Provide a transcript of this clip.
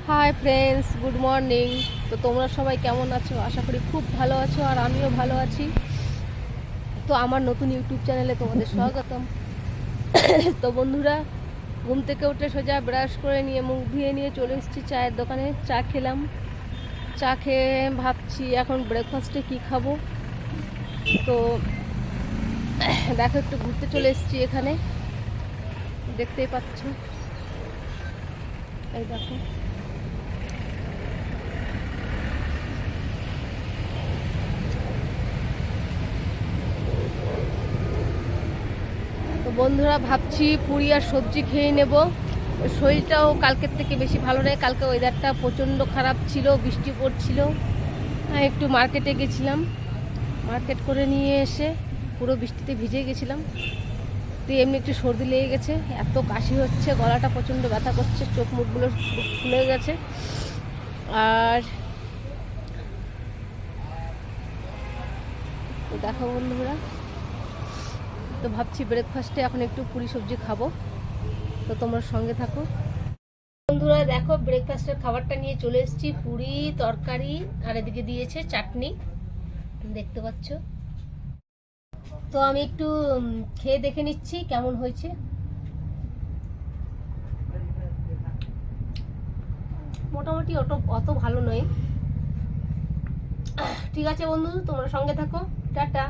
Hi friends, good morning. তো তোমরা সবাই কেমন আছো? আশা করি খুব ভালো আছো, আর আমিও ভালো আছি। তো আমার নতুন ইউটিউব চ্যানেলে তোমাদের স্বাগতম। তো বন্ধুরা, ঘুম থেকে উঠে সোজা ব্রাশ করে নিয়ে মুখ ধুয়ে নিয়ে চলে এসেছি চায়ের দোকানে। চা খেলাম। চা খেয়ে ভাবছি এখন ব্রেকফাস্টে কি খাবো। তো দেখো, একটু ঘুরতে চলে এসেছি এখানে, দেখতেই পাচ্ছ। এই দেখো, তো বন্ধুরা ভাবছি পুরি আর সবজি খেয়ে নেব। শরীরটাও কালকের থেকে বেশি ভালো নেই। কালকে ওয়েদারটা প্রচণ্ড খারাপ ছিল, বৃষ্টি পড়ছিল। একটু মার্কেটে গেছিলাম, মার্কেট করে নিয়ে এসে পুরো বৃষ্টিতে ভিজে গেছিলাম। তো এমনি একটু সর্দি লেগে গেছে, এত কাশি হচ্ছে, গলাটা প্রচণ্ড ব্যথা করছে, চোখ মুখগুলো ফুলে গেছে। আর তো দেখো বন্ধুরা, তো ভাবছি ব্রেকফাস্টে এখন একটু পুরি সবজি খাবো। তো তোমরা সঙ্গে থাকো বন্ধুরা। দেখো, ব্রেকফাস্টের খাবারটা নিয়ে চলে এসেছি, পুরি তরকারি, আর এদিকে দিয়েছে চাটনি, দেখতে পাচ্ছ। তো আমি একটু খেয়ে দেখে নিচ্ছি কেমন হয়েছে। মোটামুটি অত অত ভালো নয়। ঠিক আছে বন্ধু, তোমরা সঙ্গে থাকো। টাটা।